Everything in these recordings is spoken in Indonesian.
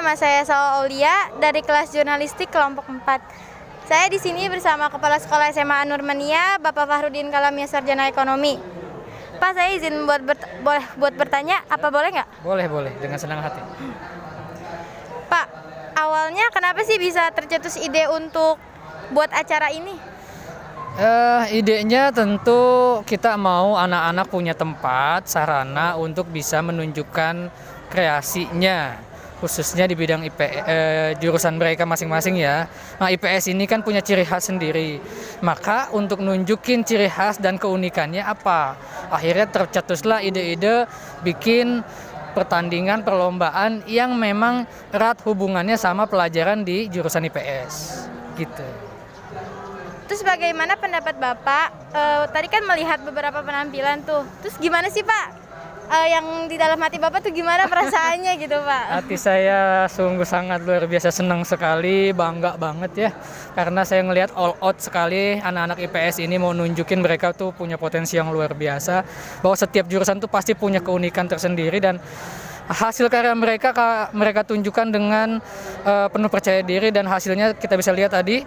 nama saya Sawa Aulia dari kelas jurnalistik kelompok 4. Saya di sini bersama Kepala Sekolah SMA Anur Mania, Bapak Fahrudin Kalamia Sarjana Ekonomi. Pak, saya izin buat bertanya, apa boleh nggak? Boleh, dengan senang hati. Pak, awalnya kenapa sih bisa tercetus ide untuk buat acara ini? Idenya tentu kita mau anak-anak punya tempat, sarana untuk bisa menunjukkan kreasinya, khususnya di bidang jurusan mereka masing-masing ya. Nah, IPS ini kan punya ciri khas sendiri. Maka untuk nunjukin ciri khas dan keunikannya apa? Akhirnya tercetuslah ide-ide bikin pertandingan perlombaan yang memang erat hubungannya sama pelajaran di jurusan IPS gitu. Terus bagaimana pendapat Bapak? Tadi kan melihat beberapa penampilan tuh. Terus gimana sih Pak? Yang di dalam hati Bapak tuh gimana perasaannya gitu Pak? Hati saya sungguh sangat luar biasa, senang sekali, bangga banget ya. Karena saya ngelihat all out sekali anak-anak IPS ini mau nunjukin mereka tuh punya potensi yang luar biasa. Bahwa setiap jurusan tuh pasti punya keunikan tersendiri dan hasil karya mereka tunjukkan dengan penuh percaya diri dan hasilnya kita bisa lihat tadi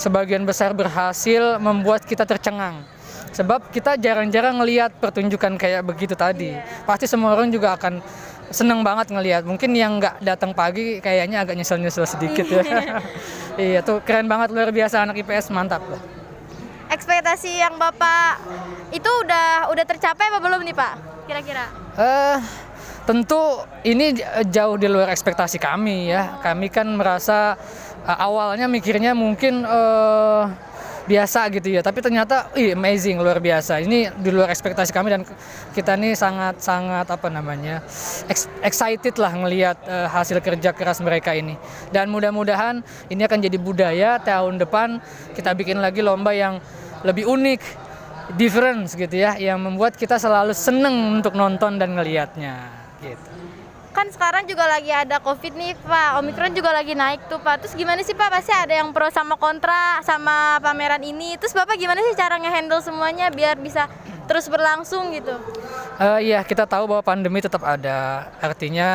sebagian besar berhasil membuat kita tercengang. Sebab kita jarang-jarang ngelihat pertunjukan kayak begitu tadi. Pasti semua orang juga akan senang banget ngelihat. Mungkin yang nggak datang pagi kayaknya agak nyesel-nyesel sedikit ya. Iya tuh keren banget, luar biasa anak IPS, mantap lah. Ekspektasi yang Bapak itu udah tercapai apa belum nih Pak? Kira-kira? Tentu ini jauh di luar ekspektasi kami ya. Kami kan merasa awalnya mikirnya mungkin biasa gitu ya, tapi ternyata amazing, luar biasa. Ini di luar ekspektasi kami dan kita nih sangat excited lah ngelihat hasil kerja keras mereka ini. Dan mudah-mudahan ini akan jadi budaya tahun depan kita bikin lagi lomba yang lebih unik, difference gitu ya, yang membuat kita selalu seneng untuk nonton dan ngelihatnya gitu. Kan sekarang juga lagi ada COVID nih Pak, Omikron juga lagi naik tuh Pak. Terus gimana sih Pak, pasti ada yang pro sama kontra sama pameran ini. Terus Bapak gimana sih cara nge-handle semuanya biar bisa terus berlangsung gitu? Iya, kita tahu bahwa pandemi tetap ada, artinya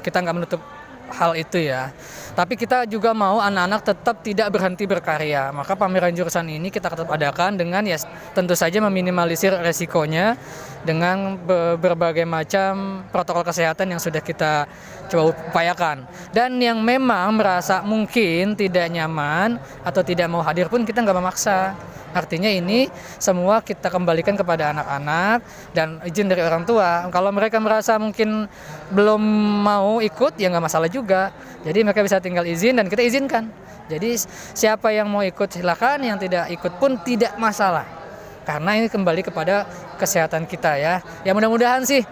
kita nggak menutup hal itu ya. Tapi kita juga mau anak-anak tetap tidak berhenti berkarya. Maka pameran jurusan ini kita tetap adakan dengan ya tentu saja meminimalisir resikonya dengan berbagai macam protokol kesehatan yang sudah kita coba upayakan. Dan yang memang merasa mungkin tidak nyaman atau tidak mau hadir pun kita nggak memaksa. Artinya ini semua kita kembalikan kepada anak-anak dan izin dari orang tua. Kalau mereka merasa mungkin belum mau ikut ya nggak masalah juga. Jadi mereka bisa tinggal izin dan kita izinkan. Jadi siapa yang mau ikut silakan, yang tidak ikut pun tidak masalah. Karena ini kembali kepada kesehatan kita ya. Ya mudah-mudahan sih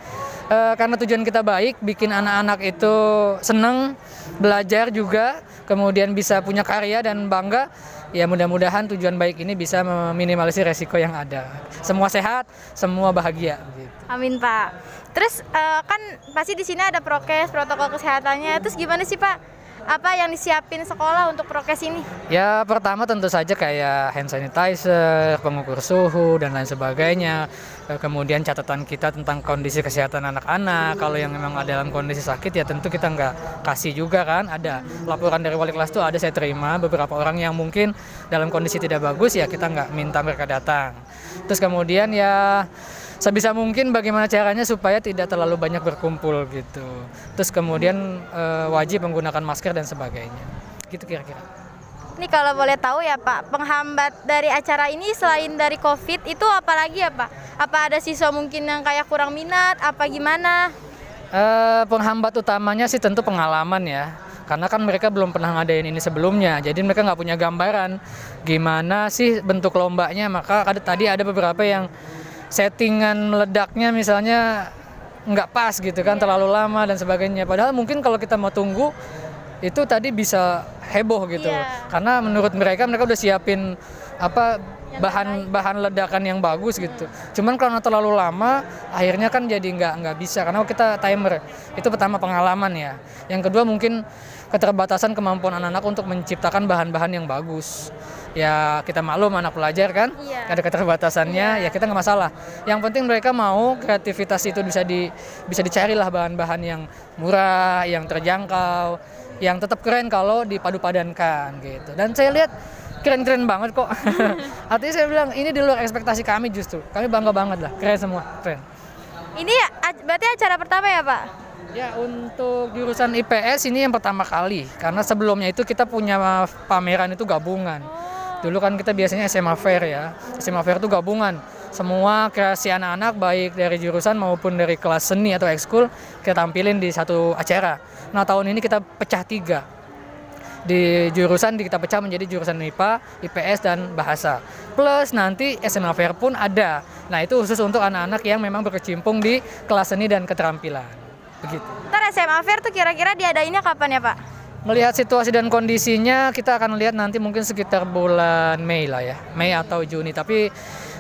karena tujuan kita baik, bikin anak-anak itu senang, belajar juga, kemudian bisa punya karya dan bangga. Ya mudah-mudahan tujuan baik ini bisa meminimalisir resiko yang ada. Semua sehat, semua bahagia. Gitu. Amin Pak. Terus kan pasti di sini ada prokes, protokol kesehatannya. Terus gimana sih Pak? Apa yang disiapin sekolah untuk prokes ini? Ya pertama tentu saja kayak hand sanitizer, pengukur suhu dan lain sebagainya. Kemudian catatan kita tentang kondisi kesehatan anak-anak. Kalau yang memang ada dalam kondisi sakit ya tentu kita nggak kasih juga kan. Ada laporan dari wali kelas tuh ada saya terima beberapa orang yang mungkin dalam kondisi tidak bagus ya kita nggak minta mereka datang. Terus kemudian ya sebisa mungkin bagaimana caranya supaya tidak terlalu banyak berkumpul gitu. Terus kemudian wajib menggunakan masker dan sebagainya. Gitu kira-kira. Ini kalau boleh tahu ya Pak, penghambat dari acara ini selain dari COVID itu apa lagi ya Pak? Apa ada siswa mungkin yang kayak kurang minat, apa gimana? Penghambat utamanya sih tentu pengalaman ya. Karena kan mereka belum pernah ngadain ini sebelumnya, jadi mereka nggak punya gambaran gimana sih bentuk lombanya. Maka tadi ada beberapa yang settingan meledaknya misalnya nggak pas gitu kan, terlalu lama dan sebagainya. Padahal mungkin kalau kita mau tunggu itu tadi bisa heboh gitu. Karena menurut mereka udah siapin bahan ledakan yang bagus gitu. Cuman karena terlalu lama, akhirnya kan jadi nggak bisa karena kita timer. Itu pertama pengalaman ya. Yang kedua mungkin keterbatasan kemampuan anak-anak untuk menciptakan bahan-bahan yang bagus. Ya kita maklum anak pelajar kan, ada keterbatasannya, ya kita nggak masalah. Yang penting mereka mau kreativitas itu bisa dicari lah bahan-bahan yang murah, yang terjangkau, yang tetap keren kalau dipadu-padankan gitu. Dan saya lihat keren-keren banget kok. Artinya saya bilang ini di luar ekspektasi kami justru. Kami bangga banget lah, keren semua, keren. Ini berarti acara pertama ya Pak? Ya untuk jurusan IPS ini yang pertama kali, karena sebelumnya itu kita punya pameran itu gabungan. Dulu kan kita biasanya SMA Fair ya, SMA Fair itu gabungan. Semua kreasi anak-anak baik dari jurusan maupun dari kelas seni atau ekskul kita tampilin di satu acara. Nah tahun ini kita pecah 3. Di jurusan kita pecah menjadi jurusan IPA, IPS, dan bahasa. Plus nanti SMA Fair pun ada. Nah itu khusus untuk anak-anak yang memang berkecimpung di kelas seni dan keterampilan. Begitu. Ntar SMA Fair tuh kira-kira diadainnya kapan ya Pak? Melihat situasi dan kondisinya, kita akan lihat nanti mungkin sekitar bulan Mei lah ya, Mei atau Juni. Tapi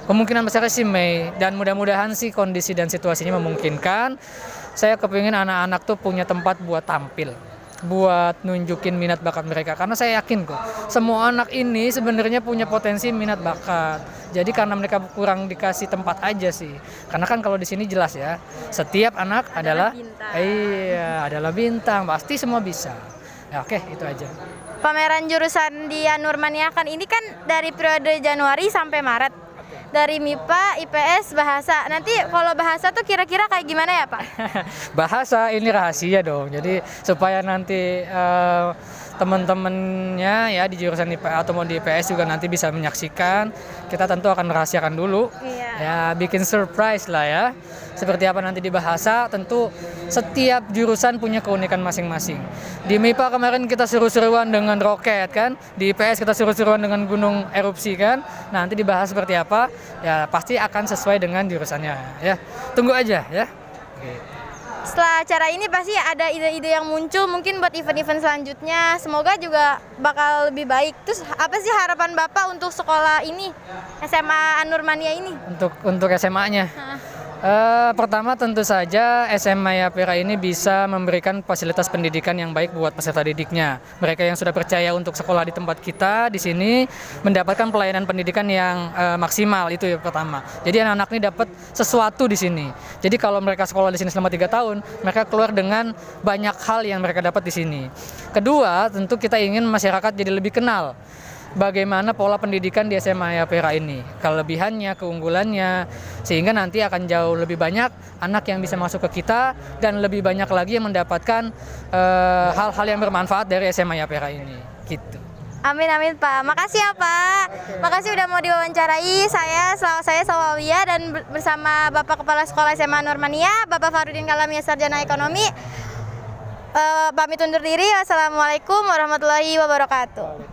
kemungkinan besar sih Mei, dan mudah-mudahan sih kondisi dan situasinya memungkinkan. Saya kepingin anak-anak tuh punya tempat buat tampil, buat nunjukin minat bakat mereka. Karena saya yakin kok, semua anak ini sebenarnya punya potensi minat bakat. Jadi karena mereka kurang dikasih tempat aja sih. Karena kan kalau di sini jelas ya, setiap anak adalah bintang, pasti semua bisa. Ya, oke, itu aja. Pameran jurusan di Anurmania kan ini kan dari periode Januari sampai Maret. Dari MIPA, IPS, bahasa. Nanti kalau bahasa tuh kira-kira kayak gimana ya Pak? Bahasa ini rahasia dong. Jadi supaya nanti teman-temannya ya di jurusan IPA atau mau di IPS juga nanti bisa menyaksikan. Kita tentu akan rahasiakan dulu. Ya, bikin surprise lah ya. Seperti apa nanti di bahasa, tentu setiap jurusan punya keunikan masing-masing. Di MIPA kemarin kita seru-seruan dengan roket kan, di IPS kita seru-seruan dengan gunung erupsi kan. Nanti dibahas seperti apa, ya pasti akan sesuai dengan jurusannya ya. Tunggu aja ya. Setelah acara ini pasti ada ide-ide yang muncul mungkin buat event-event selanjutnya. Semoga juga bakal lebih baik. Terus apa sih harapan Bapak untuk sekolah ini, SMA Anurmania ini? Untuk SMA-nya. Pertama tentu saja SMA Yapira ini bisa memberikan fasilitas pendidikan yang baik buat peserta didiknya. Mereka yang sudah percaya untuk sekolah di tempat kita di sini mendapatkan pelayanan pendidikan yang maksimal, itu yang pertama. Jadi anak-anak ini dapat sesuatu di sini. Jadi kalau mereka sekolah di sini selama 3 tahun, mereka keluar dengan banyak hal yang mereka dapat di sini. Kedua, tentu kita ingin masyarakat jadi lebih kenal bagaimana pola pendidikan di SMA Yapira ini, kelebihannya, keunggulannya, sehingga nanti akan jauh lebih banyak anak yang bisa masuk ke kita dan lebih banyak lagi yang mendapatkan hal-hal yang bermanfaat dari SMA Yapira ini. Gitu. Amin amin Pak. Makasih ya Pak. Makasih udah mau diwawancarai. Saya Sawalia dan bersama Bapak Kepala Sekolah SMA Anurmania, Bapak Fahrudin Kalamia Sarjana Ekonomi. Pamit undur diri. Wassalamualaikum warahmatullahi wabarakatuh.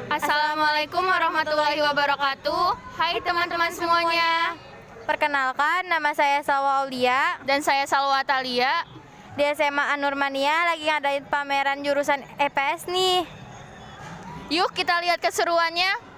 Assalamualaikum warahmatullahi wabarakatuh. Hai teman-teman semuanya. Perkenalkan, nama saya Salwa Aulia Dan saya Salwa Talia. di SMA Anurmania lagi ngadain pameran jurusan EPS nih. Yuk kita lihat keseruannya.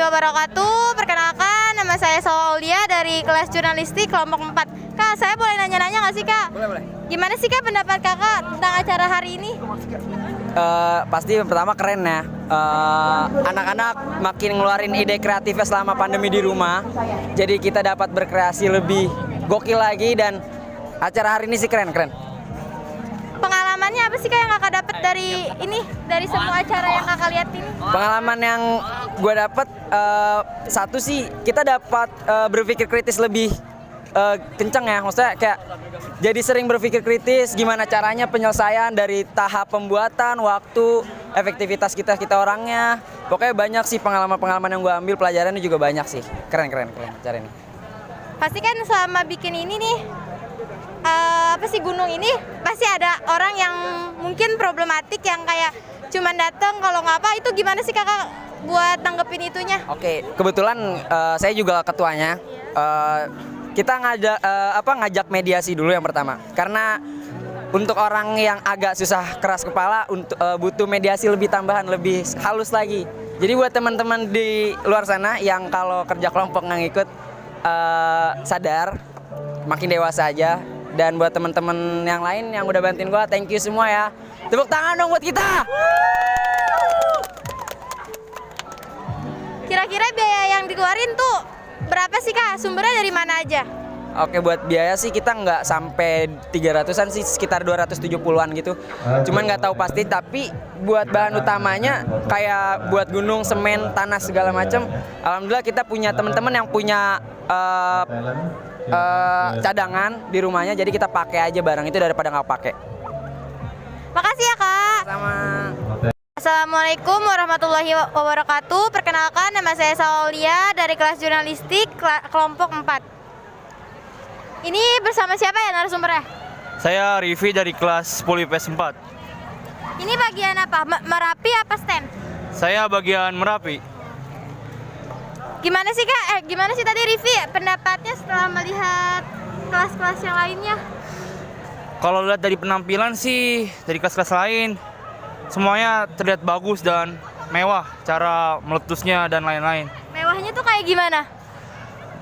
wabarakatuh. Perkenalkan, nama saya Salwa Aulia dari kelas jurnalistik kelompok 4. Kak, saya boleh nanya-nanya nggak sih, Kak? Boleh. Gimana sih, Kak, pendapat Kakak tentang acara hari ini? Pasti yang pertama keren ya. Anak-anak makin ngeluarin ide kreatifnya selama pandemi di rumah. Jadi kita dapat berkreasi lebih gokil lagi dan acara hari ini sih keren. Pengalamannya apa sih, Kak, yang Kakak dapat dari semua acara yang Kakak lihat ini? Pengalaman yang gue dapat satu sih kita dapat berpikir kritis lebih kencang ya. Maksudnya kayak jadi sering berpikir kritis gimana caranya penyelesaian dari tahap pembuatan, waktu, efektivitas kita orangnya. Pokoknya banyak sih pengalaman-pengalaman yang gue ambil, pelajarannya juga banyak sih. Keren acara ini. Pasti kan selama bikin ini nih, gunung ini pasti ada orang yang mungkin problematik yang kayak cuman datang kalau nggak apa. Itu gimana sih, Kakak, buat tanggepin itunya? Oke, kebetulan saya juga ketuanya. Kita ngajak mediasi dulu yang pertama. Karena untuk orang yang agak susah keras kepala butuh mediasi lebih tambahan, lebih halus lagi. Jadi buat teman-teman di luar sana yang kalau kerja kelompok nggak ngikut, sadar, makin dewasa aja. Dan buat teman-teman yang lain yang udah bantuin gue, thank you semua ya. Tepuk tangan dong buat kita. Kira-kira biaya yang dikeluarin tuh berapa sih, Kak? Sumbernya dari mana aja? Oke, buat biaya sih kita nggak sampai 300-an sih, sekitar 270-an gitu. Cuman nggak tahu pasti, tapi buat bahan utamanya kayak buat gunung, semen, tanah segala macam. Alhamdulillah kita punya teman-teman yang punya cadangan di rumahnya, jadi kita pakai aja barang itu daripada nggak pakai. Makasih ya, Kak. Sama. Assalamualaikum warahmatullahi wabarakatuh. Perkenalkan, nama saya Saulia dari kelas jurnalistik kelompok 4. Ini bersama siapa ya narasumbernya? Saya Rivi dari kelas 10 IPS 4. Ini bagian apa? Merapi apa stand? Saya bagian Merapi. Gimana sih, Kak? Gimana sih tadi Rivi pendapatnya setelah melihat kelas-kelas yang lainnya? Kalau lihat dari penampilan sih dari kelas-kelas lain semuanya terlihat bagus dan mewah, cara meletusnya dan lain-lain. Mewahnya tuh kayak gimana?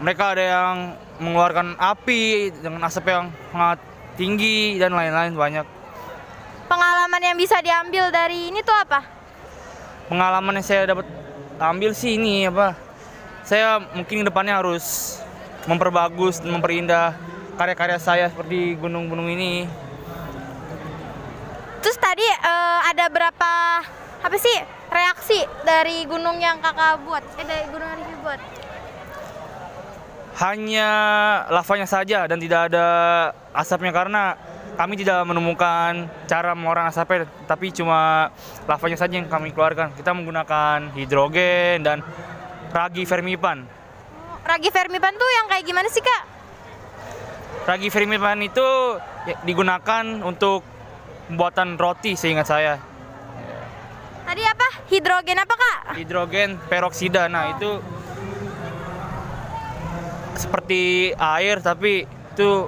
Mereka ada yang mengeluarkan api dengan asap yang sangat tinggi dan lain-lain banyak. Pengalaman yang bisa diambil dari ini tuh apa? Pengalaman yang saya dapat ambil sih ini saya mungkin depannya harus memperbagus dan memperindah karya-karya saya seperti gunung-gunung ini. Terus tadi ada berapa reaksi dari gunung yang Kakak buat? Dari gunung yang Rivi buat? Hanya lavanya saja dan tidak ada asapnya karena kami tidak menemukan cara mengolah asapnya, tapi cuma lavanya saja yang kami keluarkan. Kita menggunakan hidrogen dan ragi vermipan. Ragi vermipan tuh yang kayak gimana sih, Kak? Ragi vermipan itu digunakan untuk pembuatan roti seingat saya. Tadi apa? Hidrogen apa, Kak? Hidrogen peroksida. Nah, itu seperti air tapi itu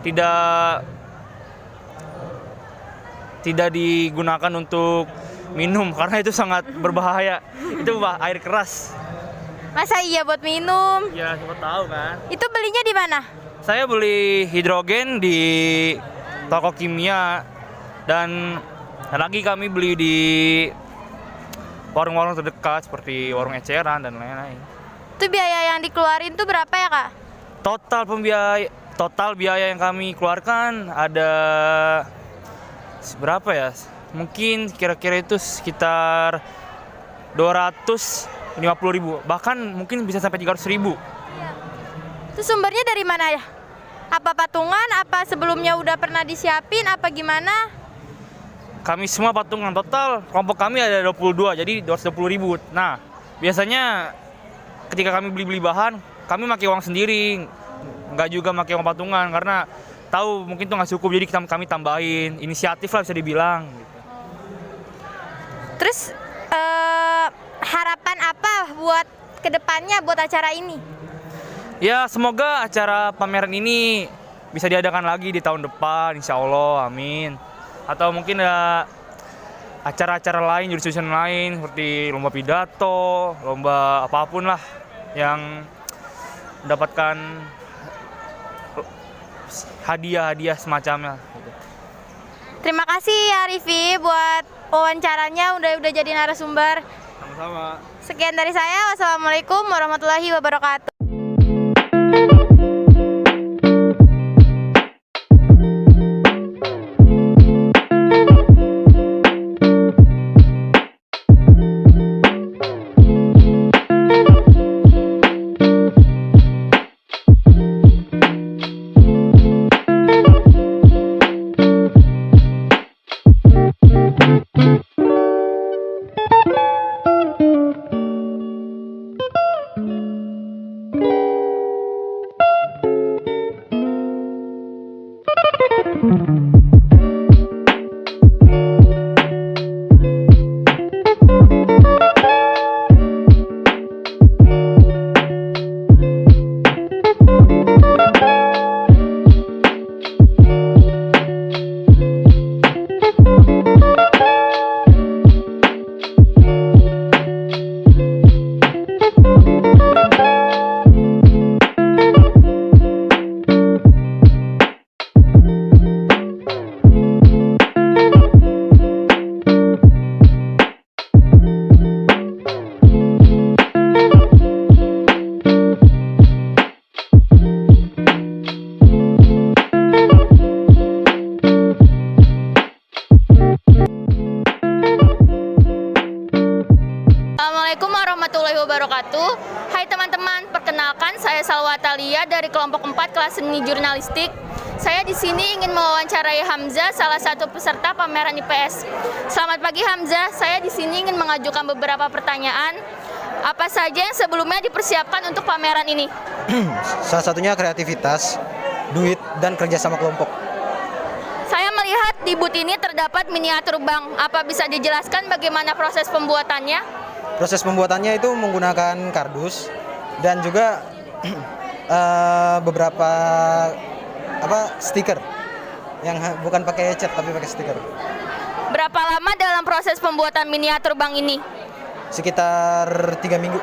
tidak digunakan untuk minum karena itu sangat berbahaya. Itu air keras. Masa iya buat minum? Ya, siapa tahu kan. Itu belinya di mana? Saya beli hidrogen di toko kimia dan lagi kami beli di warung-warung terdekat seperti warung eceran dan lain-lain. Itu biaya yang dikeluarin tuh berapa ya, Kak? Total biaya yang kami keluarkan ada berapa ya? Mungkin kira-kira itu sekitar 250.000, bahkan mungkin bisa sampai 300.000. Itu sumbernya dari mana ya? Apa patungan? Apa sebelumnya udah pernah disiapin? Apa gimana? Kami semua patungan, total kelompok kami ada 22, jadi 220.000. Nah, biasanya ketika kami beli bahan, kami pakai uang sendiri, nggak juga pakai uang patungan karena tahu mungkin itu nggak cukup, jadi kami tambahin. Inisiatif lah bisa dibilang. Terus harapan apa buat kedepannya buat acara ini? Ya, semoga acara pameran ini bisa diadakan lagi di tahun depan, insya Allah, amin. Atau mungkin acara-acara lain, jurusan lain seperti lomba pidato, lomba apapun lah yang mendapatkan hadiah-hadiah semacamnya. Terima kasih ya Rifi buat wawancaranya udah jadi narasumber. Sama-sama. Sekian dari saya. Wassalamualaikum warahmatullahi wabarakatuh. Assalamualaikum warahmatullahi wabarakatuh. Hai teman-teman, perkenalkan saya Salwa Atalia dari kelompok 4 kelas seni jurnalistik. Saya di sini ingin mewawancarai Hamzah, salah satu peserta pameran IPS. Selamat pagi Hamzah, saya di sini ingin mengajukan beberapa pertanyaan. Apa saja yang sebelumnya dipersiapkan untuk pameran ini? Salah satunya kreativitas, duit, dan kerjasama kelompok. Saya melihat di booth ini terdapat miniatur bank. Apa bisa dijelaskan bagaimana proses pembuatannya? Proses pembuatannya itu menggunakan kardus dan juga beberapa stiker yang bukan pakai cat tapi pakai stiker. Berapa lama dalam proses pembuatan miniatur bank ini? Sekitar 3 minggu.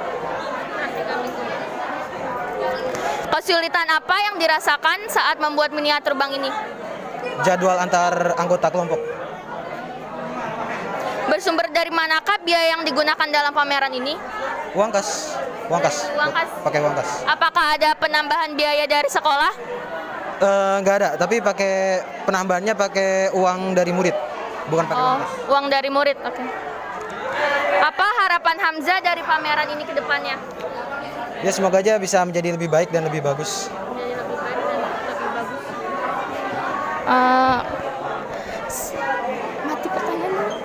Kesulitan apa yang dirasakan saat membuat miniatur bank ini? Jadwal antar anggota kelompok. Bersumber dari manakah biaya yang digunakan dalam pameran ini? Uang kas. Uang kas? Pakai uang kas. Apakah ada penambahan biaya dari sekolah? Nggak ada, tapi pakai penambahannya pakai uang dari murid, bukan pakai uang kas. Uang dari murid, oke. Apa harapan Hamzah dari pameran ini ke depannya? Ya semoga aja bisa menjadi lebih baik dan lebih bagus. Mati pertanyaan dulu.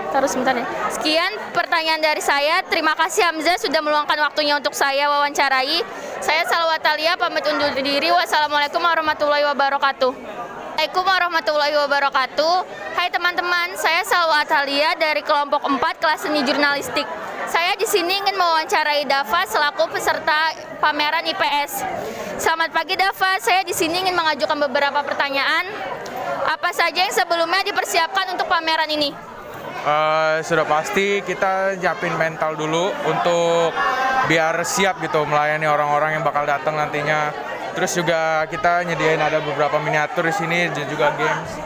Taruh sebentar ya. Sekian pertanyaan dari saya. Terima kasih Hamzah sudah meluangkan waktunya untuk saya wawancarai. Saya Salwa Atalia pamit undur diri. Wassalamualaikum warahmatullahi wabarakatuh. Assalamualaikum warahmatullahi wabarakatuh. Hai teman-teman, saya Salwa Atalia dari kelompok 4 kelas seni jurnalistik. Saya di sini ingin mewawancarai Dava selaku peserta pameran IPS. Selamat pagi Dava, saya di sini ingin mengajukan beberapa pertanyaan. Apa saja yang sebelumnya dipersiapkan untuk pameran ini? Sudah pasti kita nyiapin mental dulu untuk biar siap gitu melayani orang-orang yang bakal datang nantinya. Terus juga kita nyediain ada beberapa miniatur di sini dan juga games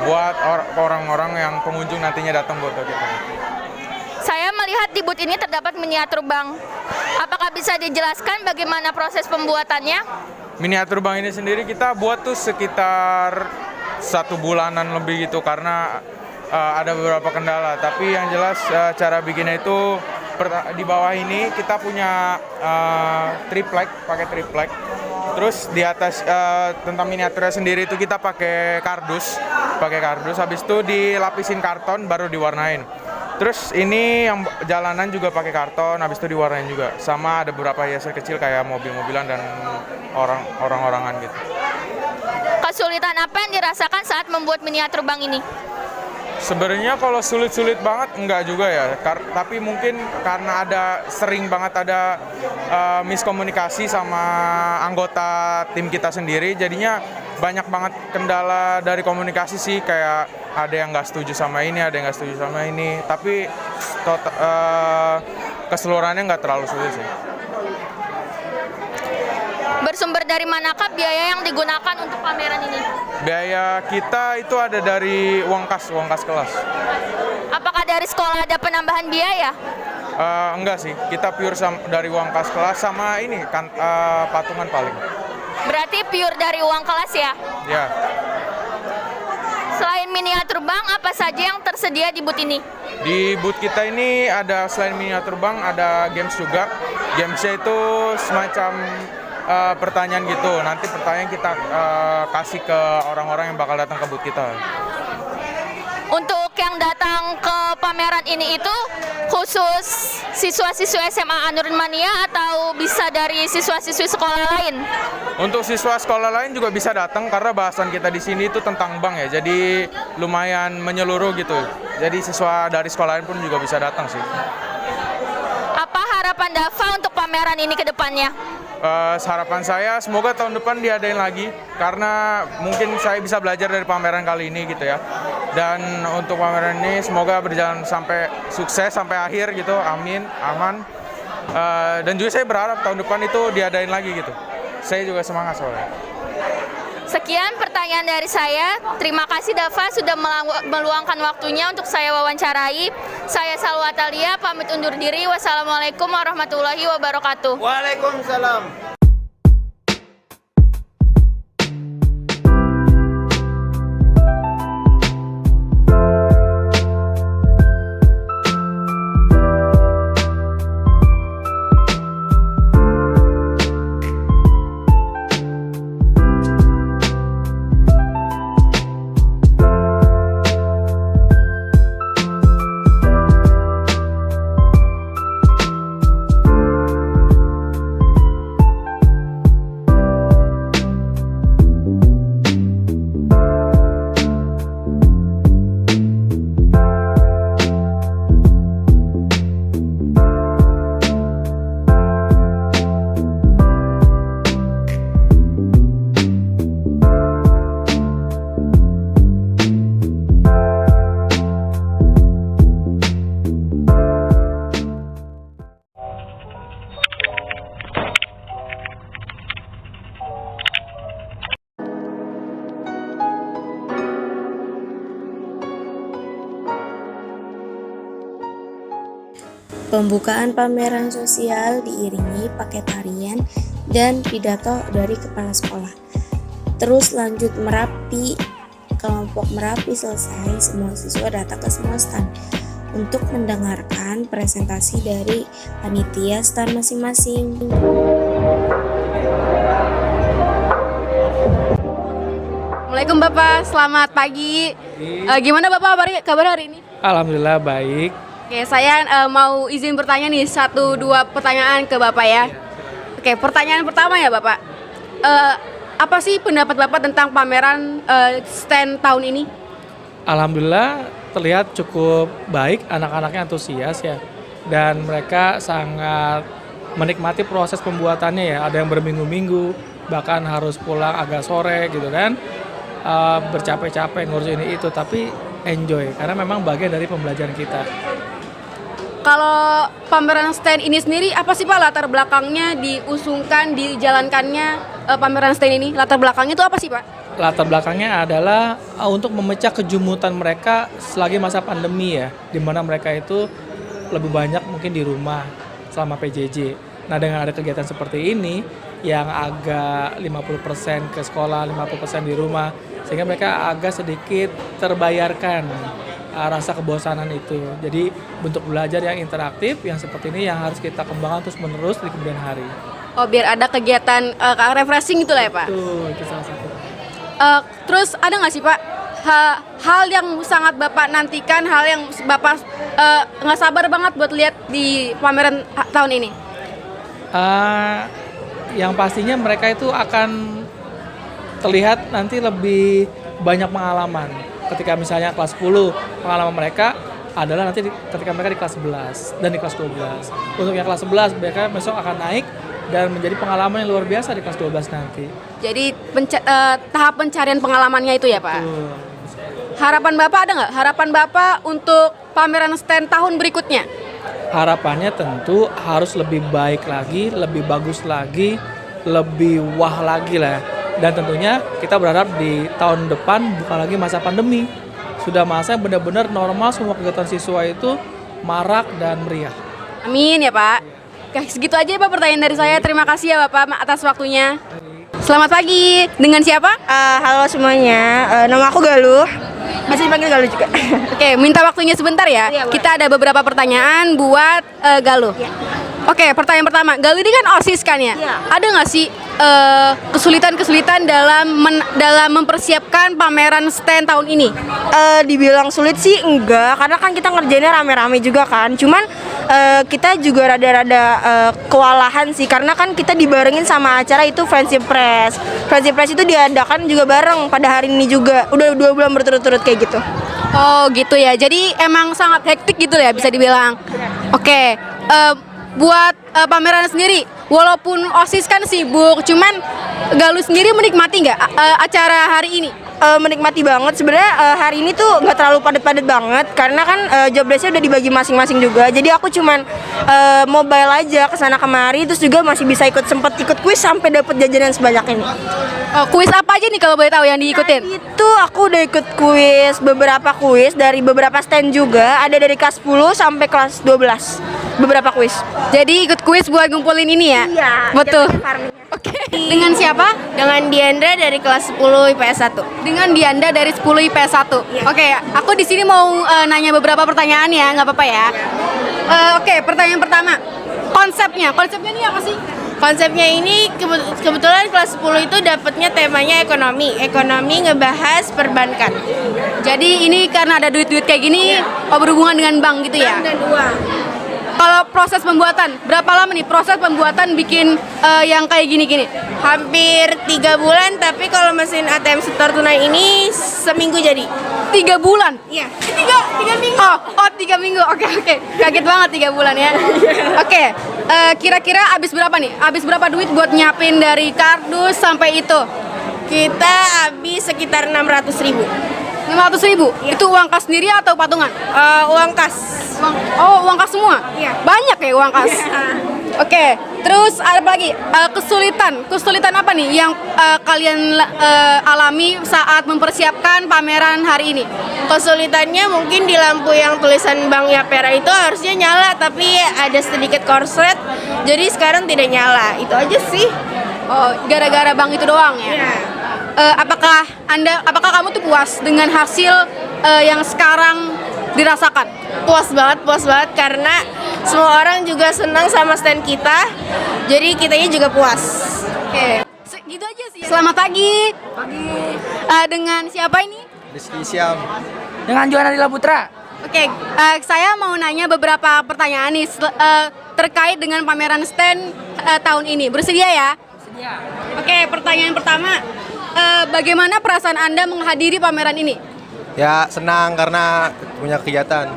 buat orang-orang yang pengunjung nantinya datang buat kita. Saya melihat di booth ini terdapat miniatur bank. Apakah bisa dijelaskan bagaimana proses pembuatannya? Miniatur bank ini sendiri kita buat tuh sekitar 1 bulanan lebih gitu karena ada beberapa kendala. Tapi yang jelas cara bikinnya itu di bawah ini kita punya triplek, pakai triplek. Terus di atas tentang miniaturnya sendiri itu kita pakai kardus. Habis itu dilapisin karton baru diwarnain. Terus ini yang jalanan juga pakai karton, habis itu diwarnain juga. Sama ada beberapa hiasan kecil kayak mobil-mobilan dan orang-orangan gitu. Kesulitan apa yang dirasakan saat membuat miniatur bank ini? Sebenarnya kalau sulit-sulit banget enggak juga ya, tapi mungkin karena sering banget ada miskomunikasi sama anggota tim kita sendiri, jadinya banyak banget kendala dari komunikasi sih, kayak ada yang nggak setuju sama ini, ada yang nggak setuju sama ini, tapi keseluruhannya nggak terlalu sulit sih. Bersumber dari manakah biaya yang digunakan untuk pameran ini? Biaya kita itu ada dari uang kas kelas. Apakah dari sekolah ada penambahan biaya? Enggak sih, kita pure dari uang kas kelas sama ini kan patungan paling. Berarti pure dari uang kelas ya? Ya. Selain miniatur bank, apa saja yang tersedia di booth ini? Di booth kita ini ada selain miniatur bank, ada games juga. Gamesnya itu semacam pertanyaan gitu. Nanti pertanyaan kita kasih ke orang-orang yang bakal datang ke booth kita. Untuk yang datang ke pameran ini itu khusus siswa-siswa SMA Anur Mania atau bisa dari siswa-siswi sekolah lain? Untuk siswa sekolah lain juga bisa datang karena bahasan kita di sini itu tentang bank ya. Jadi lumayan menyeluruh gitu. Jadi siswa dari sekolah lain pun juga bisa datang sih. Apa harapan Dava untuk pameran ini ke depannya? Harapan saya semoga tahun depan diadain lagi karena mungkin saya bisa belajar dari pameran kali ini gitu ya. Dan untuk pameran ini semoga berjalan sampai sukses sampai akhir gitu, amin, aman. Dan juga saya berharap tahun depan itu diadain lagi gitu. Saya juga semangat soalnya. Sekian pertanyaan dari saya. Terima kasih Dava sudah meluangkan waktunya untuk saya wawancarai. Saya Salwa Talia, pamit undur diri. Wassalamualaikum warahmatullahi wabarakatuh. Waalaikumsalam. Pembukaan pameran sosial diiringi pakai tarian dan pidato dari kepala sekolah. Terus lanjut Merapi, kelompok Merapi selesai, semua siswa datang ke semua stand untuk mendengarkan presentasi dari panitia stand masing-masing. Assalamualaikum Bapak, selamat pagi. Gimana Bapak kabar hari ini? Alhamdulillah baik. Oke, saya mau izin bertanya nih 1-2 pertanyaan ke Bapak ya. Oke, pertanyaan pertama ya Bapak. Apa sih pendapat Bapak tentang pameran stand tahun ini? Alhamdulillah terlihat cukup baik, anak-anaknya antusias ya. Dan mereka sangat menikmati proses pembuatannya ya. Ada yang berminggu-minggu, bahkan harus pulang agak sore gitu kan. Bercapek-capek ngurus ini itu, tapi enjoy karena memang bagian dari pembelajaran kita. Kalau pameran stand ini sendiri apa sih Pak latar belakangnya diusungkan, dijalankannya pameran stand ini? Latar belakangnya itu apa sih Pak? Latar belakangnya adalah untuk memecah kejumutan mereka selagi masa pandemi ya, di mana mereka itu lebih banyak mungkin di rumah selama PJJ. Nah dengan ada kegiatan seperti ini yang agak 50% ke sekolah, 50% di rumah, sehingga mereka agak sedikit terbayarkan rasa kebosanan itu. Jadi bentuk belajar yang interaktif yang seperti ini yang harus kita kembangkan terus menerus di kemudian hari. Oh, biar ada kegiatan refreshing itulah ya Pak? Betul, itu salah satu. Terus ada nggak sih Pak hal yang sangat Bapak nantikan, hal yang Bapak nggak sabar banget buat lihat di pameran tahun ini? Yang pastinya mereka itu akan terlihat nanti lebih banyak pengalaman. Ketika misalnya kelas 10 pengalaman mereka adalah nanti ketika mereka di kelas 11 dan di kelas 12. Untuk yang kelas 11 mereka besok akan naik dan menjadi pengalaman yang luar biasa di kelas 12 nanti. Jadi tahap pencarian pengalamannya itu ya Pak? Harapan Bapak ada nggak? Harapan Bapak untuk pameran stand tahun berikutnya? Harapannya tentu harus lebih baik lagi, lebih bagus lagi, lebih wah lagi lah. Dan tentunya kita berharap di tahun depan bukan lagi masa pandemi. Sudah masa yang benar-benar normal, semua kegiatan siswa itu marak dan meriah. Amin ya Pak. Oke, segitu aja ya Pak pertanyaan dari saya. Terima kasih ya Bapak atas waktunya. Selamat pagi. Dengan siapa? Halo semuanya, nama aku Galuh. Masih dipanggil Galuh juga. Oke, minta waktunya sebentar ya. Iya, boleh. Kita ada beberapa pertanyaan buat Galuh. Iya. Oke, pertanyaan pertama. Galuh ini kan OSIS kan ya? Iya. Ada nggak sih kesulitan-kesulitan dalam mempersiapkan pameran stand tahun ini? Dibilang sulit sih enggak, karena kan kita ngerjainnya rame-rame juga kan. Cuman kita juga rada-rada kewalahan sih, karena kan kita dibarengin sama acara itu Friendship Press. Friendship Press itu diadakan juga bareng pada hari ini juga. Udah 2 bulan berturut-turut kayak gitu. Oh gitu ya. Jadi emang sangat hektik gitu ya bisa dibilang. Oke. Buat pameran sendiri, walaupun OSIS kan sibuk, cuman Galuh sendiri menikmati nggak acara hari ini? Menikmati banget sebenarnya. Hari ini tuh nggak terlalu padat-padat banget, karena kan job desk-nya udah dibagi masing-masing juga. Jadi aku cuman mobile aja kesana kemari, terus juga masih bisa sempet ikut kuis sampai dapet jajanan sebanyak ini. Oh, kuis apa aja nih kalau boleh tahu yang diikutin? Itu aku udah ikut beberapa kuis dari beberapa stand juga, ada dari kelas 10 sampai kelas 12. Beberapa kuis. Jadi ikut kuis buat ngumpulin ini ya? Iya. Betul. Oke. Dengan siapa? Dengan Diandra dari kelas 10 IPS 1. Dengan Dianda dari 10 IPS 1. Iya. Oke, aku di sini mau nanya beberapa pertanyaan ya, nggak apa-apa ya. Oke, pertanyaan pertama. Konsepnya ini apa sih? Konsepnya ini kebetulan kelas 10 itu dapatnya temanya ekonomi. Ekonomi ngebahas perbankan. Jadi ini karena ada duit-duit kayak gini, berhubungan dengan bank gitu ya? Bank dan uang. Kalau proses pembuatan, berapa lama nih proses pembuatan bikin yang kayak gini-gini? Hampir 3 bulan, tapi kalau mesin ATM setor tunai ini seminggu jadi. 3 bulan? Iya. 3 minggu? Oh 3 minggu, oke. Kaget banget 3 bulan ya. Oke, kira-kira habis berapa nih? Habis berapa duit buat nyiapin dari kardus sampai itu? Kita habis sekitar 600.000. 500.000? Itu uang kas sendiri atau patungan? Uang kas. Uang kas semua? Iya. Banyak ya uang kas? Oke, terus ada apa lagi? Kesulitan apa nih yang kalian alami saat mempersiapkan pameran hari ini? Kesulitannya mungkin di lampu yang tulisan Bank Yapera itu harusnya nyala, tapi ada sedikit korslet, jadi sekarang tidak nyala. Itu aja sih. Oh, gara-gara bank itu doang ya? Iya. Apakah kamu tuh puas dengan hasil yang sekarang dirasakan? Puas banget karena semua orang juga senang sama stand kita, jadi kitanya juga puas. Oke, segitu aja sih. Selamat pagi. Dengan siapa ini? Rizky Syam. Dengan Johanna Dila Putra. Oke, saya mau nanya beberapa pertanyaan nih terkait dengan pameran stand tahun ini. Bersedia ya? Bersedia. Oke, pertanyaan pertama. Bagaimana perasaan Anda menghadiri pameran ini? Ya senang karena punya kegiatan.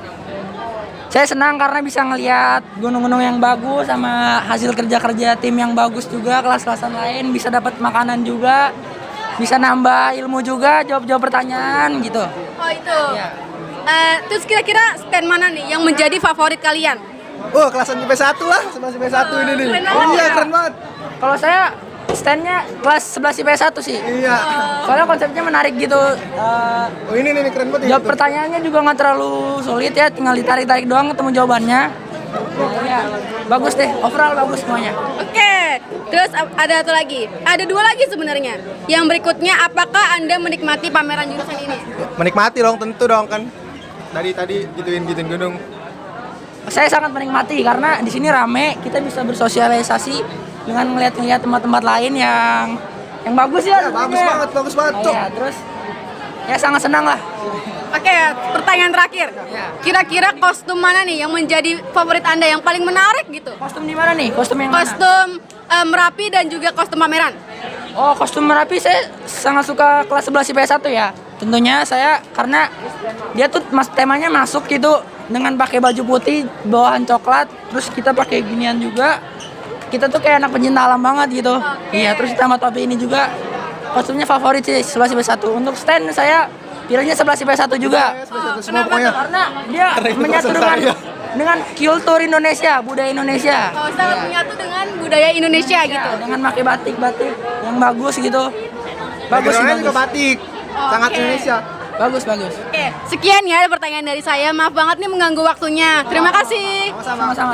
Saya senang karena bisa ngelihat gunung-gunung yang bagus sama hasil kerja-kerja tim yang bagus juga, kelas-kelasan lain bisa dapat makanan juga, bisa nambah ilmu juga, jawab-jawab pertanyaan gitu. Oh itu. Ya. Terus kira-kira stand mana nih yang menjadi favorit kalian? Oh kelasan IP1 lah, sama IP1 ini nih. Keren banget ya? Keren banget. Kalau saya standnya kelas 11 IPS 1 sih. Iya. Soalnya konsepnya menarik gitu. Oh ini nih keren banget. Jawab pertanyaannya juga nggak terlalu sulit ya, tinggal ditarik-tarik doang ketemu jawabannya. Ya, bagus deh, overall bagus semuanya. Oke, terus ada satu lagi. Ada 2 lagi sebenarnya. Yang berikutnya, apakah Anda menikmati pameran jurusan ini? Menikmati dong, tentu dong kan. Dari tadi gituin gunung. Saya sangat menikmati karena di sini rame, kita bisa bersosialisasi dengan ngeliat-ngeliat tempat-tempat lain yang bagus ya. Bagus banget. Ya, terus ya sangat senang lah. Oke, pertanyaan terakhir. Kira-kira kostum mana nih yang menjadi favorit Anda, yang paling menarik gitu? Kostum di mana nih? Kostum yang mana? Kostum Merapi dan juga kostum pameran. Oh, kostum Merapi saya sangat suka kelas 11 IPS 1 ya. tentunya saya karena dia tuh temanya masuk gitu dengan pakai baju putih, bawahan coklat, terus kita pakai ginian juga. Kita tuh kayak anak pencinta alam banget gitu. Iya, terus ditambah topi ini juga kostumnya favorit sih 11-1. Untuk stand saya pilihnya 11-1 juga. Kenapa tuh? Karena dia menyatu dengan kultur Indonesia, budaya Indonesia. Oh, sangat menyatu dengan budaya Indonesia gitu. Dengan pakai batik-batik yang bagus gitu. Bagus sih, juga batik. Sangat Indonesia. Bagus. Oke, sekian ya pertanyaan dari saya. Maaf banget nih mengganggu waktunya. Terima kasih. Sama-sama.